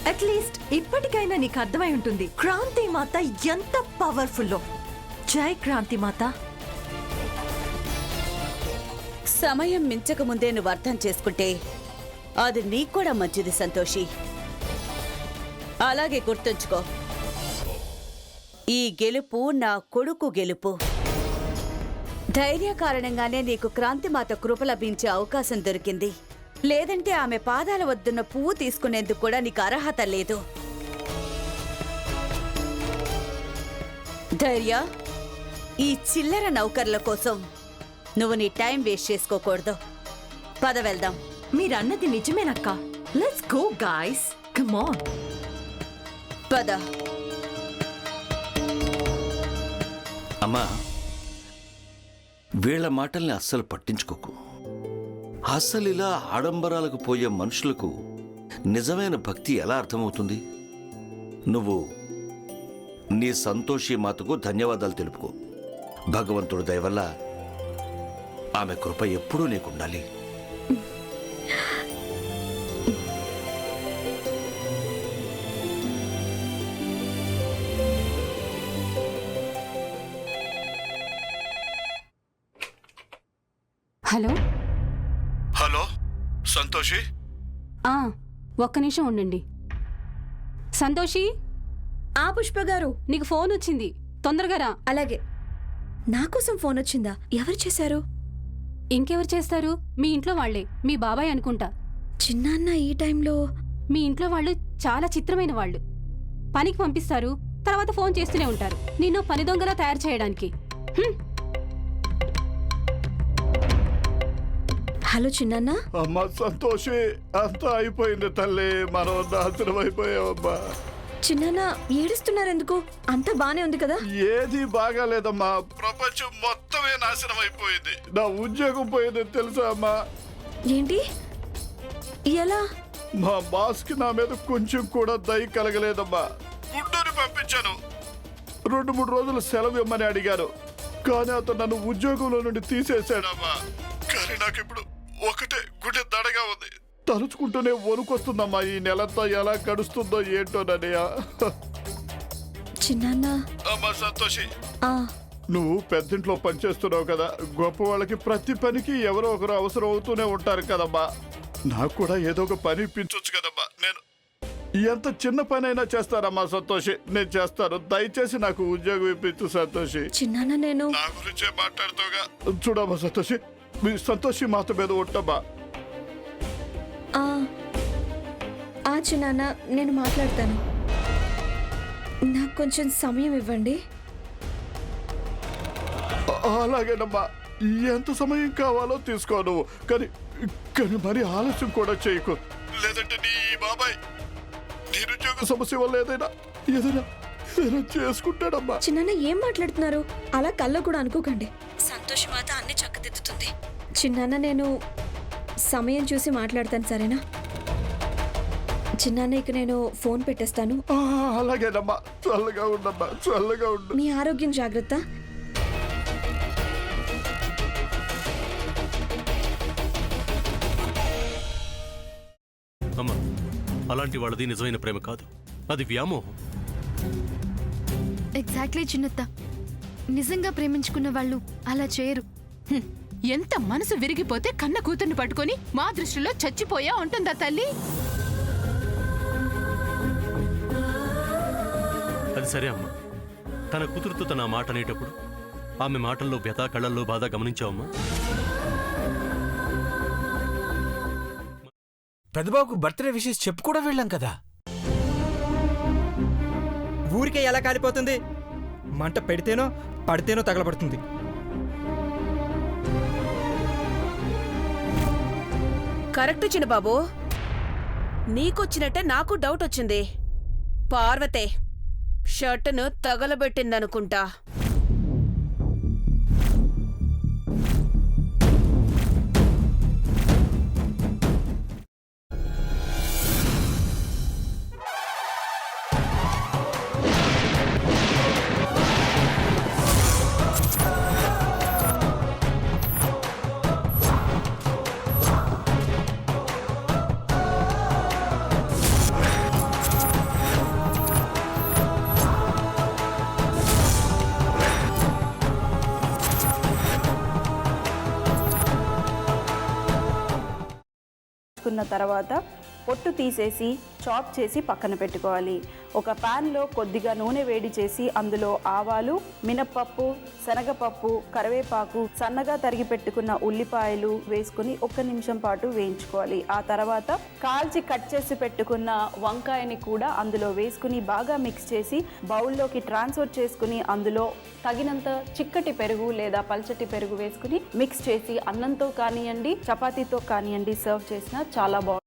At least ఇప్పటికైనా నీకు అర్థమై ఉంటుంది క్రాంతి మాత ఎంత పవర్ఫుల్లో. జై క్రాంతి మాత. సమయం మించక ముందే నువ్వు అర్థం చేసుకుంటే అది నీకు కూడా మంచిది సంతోషి. అలాగే గుర్తుంచుకో, ఈ గెలుపు నా కొడుకు గెలుపు. ధైర్య కారణంగానే నీకు క్రాంతిమాత కృప లభించే అవకాశం దొరికింది. లేదంటే ఆమె పాదాల వద్దున్న పువ్వు తీసుకునేందుకు కూడా నీకు అర్హత లేదు. ధైర్య, ఈ చిల్లర నౌకర్ల కోసం నువ్వు నీ టైం వేస్ట్ చేసుకోకూడదు. పద వెళ్దాం. మీరన్నది నిజమేనక్క. Let's go guys, come on. పద. అమ్మా, వీళ్ల మాటల్ని అస్సలు పట్టించుకోకు. అస్సలు ఇలా ఆడంబరాలకు పోయే మనుషులకు నిజమైన భక్తి ఎలా అర్థమవుతుంది? నువ్వు నీ సంతోషి మాతకు ధన్యవాదాలు తెలుపుకో. భగవంతుడి దయ వల్ల ఆమె కృప ఎప్పుడూ నీకుండాలి. Hello hello Santoshi. ఒక్క నిమిషం ఉండండి. సంతోషి. పుష్ప గారు, నీకు ఫోన్ వచ్చింది, తొందరగా రా. అలాగే. నా కోసం ఫోన్ వచ్చిందా? ఎవరు చేశారు? ఇంకెవరు చేస్తారు? మీ ఇంట్లో వాళ్లే, మీ బాబాయ్ అనుకుంటా. చిన్నాన్న ఈ టైంలో? మీ ఇంట్లో వాళ్ళు చాలా చిత్రమైన వాళ్ళు. పనికి పంపిస్తారు, తర్వాత ఫోన్ చేస్తూనే ఉంటారు నిన్ను పని దొంగలా తయారు చేయడానికి. హలో చిన్నాన్న. అమ్మా సంతోషి, అంతా అయిపోయింది తల్లి. మనం నాశనం అయిపోయావమ్మా. చిన్నాన్న ఏడుస్తున్నారెందుకు? అంతా బానే ఉంది కదా? ఏది బాగాలేదమ్మా. ప్రపంచం మొత్తమే నాశనం అయిపోయింది. నా ఉద్యోగం పోయింది తెలుసా అమ్మా? ఏంటి? ఎలా? మా బాస్ కి నా మీద కొంచెం కూడా దయ కలగలేదమ్మా. గుడ్డూరి పంపించాను. 2-3 రోజులు సెలవు ఇమ్మని అడిగారు, కానీ అతను నన్ను ఉద్యోగంలో నుండి తీసేశాడమ్మా. కానీ నాకు ఇప్పుడు ఒకటే గుడ్డె దడగా ఉంది. తలుచుకుంటూనే వణుకొస్తుందమ్మా. ఈ నెలంతా ఎలా గడుస్తుందో ఏంటోనని. చిన్నాన్న. అమ్మా సంతోషి, నువ్వు పెద్దింట్లో పనిచేస్తున్నావు కదా. గొప్ప వాళ్ళకి ప్రతి పనికి ఎవరో ఒకరు అవసరం అవుతూనే ఉంటారు కదమ్మా. నాకు కూడా ఏదో ఒక పని ఇప్పించవచ్చు కదమ్మా. నేను ఎంత చిన్న పని అయినా చేస్తానమ్మా సంతోషి. నేను చేస్తాను. దయచేసి నాకు ఉద్యోగం ఇప్పించు సంతోషి. చిన్నాన్న, నేను నా గురించే మాట్లాడుతావుగా. చూడమ్మా సంతోషి, మీ సంతోషి మాత మీద ఉంటామా? చిన్నాన్న, నేను మాట్లాడతాను. నాకు కొంచెం సమయం ఇవ్వండి. అలాగేనమ్మా, ఎంత సమయం కావాలో తీసుకో నువ్వు. కానీ మరి ఆలస్యం కూడా చేయకు. లేదంటే నీ బాబాయ్ నిరుద్యోగ సమస్య వల్ల ఏదైనా చేసుకుంటాడమ్మా. చిన్నాన్న, ఏం మాట్లాడుతున్నారు? అలా కల్లో కూడా అనుకోకండి. సంతోష్ మాత అన్ని చక్కదిద్దుతుంది. చిన్నాన్న, నేను సమయం చూసి మాట్లాడతాను, సరేనా? చిన్నాన్న, ఇక నేను ఫోన్ పెట్టేస్తాను. అలాగేనమ్మా. చల్లగా ఉండమ్మా, చల్లగా ఉండు. మీ ఆరోగ్యం జాగ్రత్త. అమ్మా, అలాంటి వాళ్ళది నిజమైన ప్రేమ కాదు, అది వ్యామోహం. ఎగ్జాక్ట్లీ చిన్నత్త. నిజంగా ప్రేమించుకున్న వాళ్ళు అలా చేయరు. ఎంత మనసు విరిగిపోతే కన్న కూతుర్ని పట్టుకొని మా దృష్టిలో చచ్చిపోయా ఉంటుందా తల్లి? అది సరే అమ్మా, తన కూతురుతో తన మాట అనేటప్పుడు ఆమె మాటల్లో వ్యథ, కళ్ళల్లో బాధ గమనించావమ్మా? పెద్దబాబుకు బర్త్డే విషెస్ చెప్పు కూడా వెళ్ళాం కదా. ఊరికే ఎలా కాలిపోతుంది? మంట పెడితేనో పడితేనో తగలబడుతుంది. కరెక్ట్ చిన్నబాబు, నీకొచ్చినట్టే నాకు డౌట్ వచ్చింది. పార్వతే షర్టును తగలబెట్టిందనుకుంటా. తీసుకున్న తర్వాత పొట్టు తీసేసి చాప్ చేసి పక్కన పెట్టుకోవాలి. ఒక ప్యాన్లో కొద్దిగా నూనె వేడి చేసి అందులో ఆవాలు, మినప్పప్పు, శనగపప్పు, కరివేపాకు, సన్నగా తరిగి పెట్టుకున్న ఉల్లిపాయలు వేసుకుని 1 నిమిషం పాటు వేయించుకోవాలి. ఆ తర్వాత కాల్చి కట్ చేసి పెట్టుకున్న వంకాయని కూడా అందులో వేసుకుని బాగా మిక్స్ చేసి బౌల్లోకి ట్రాన్స్ఫర్ చేసుకుని అందులో తగినంత చిక్కటి పెరుగు లేదా పల్చటి పెరుగు వేసుకుని మిక్స్ చేసి అన్నంతో కానివ్వండి, చపాతీతో కానివ్వండి సర్వ్ చేసినా చాలా బాగుంటుంది.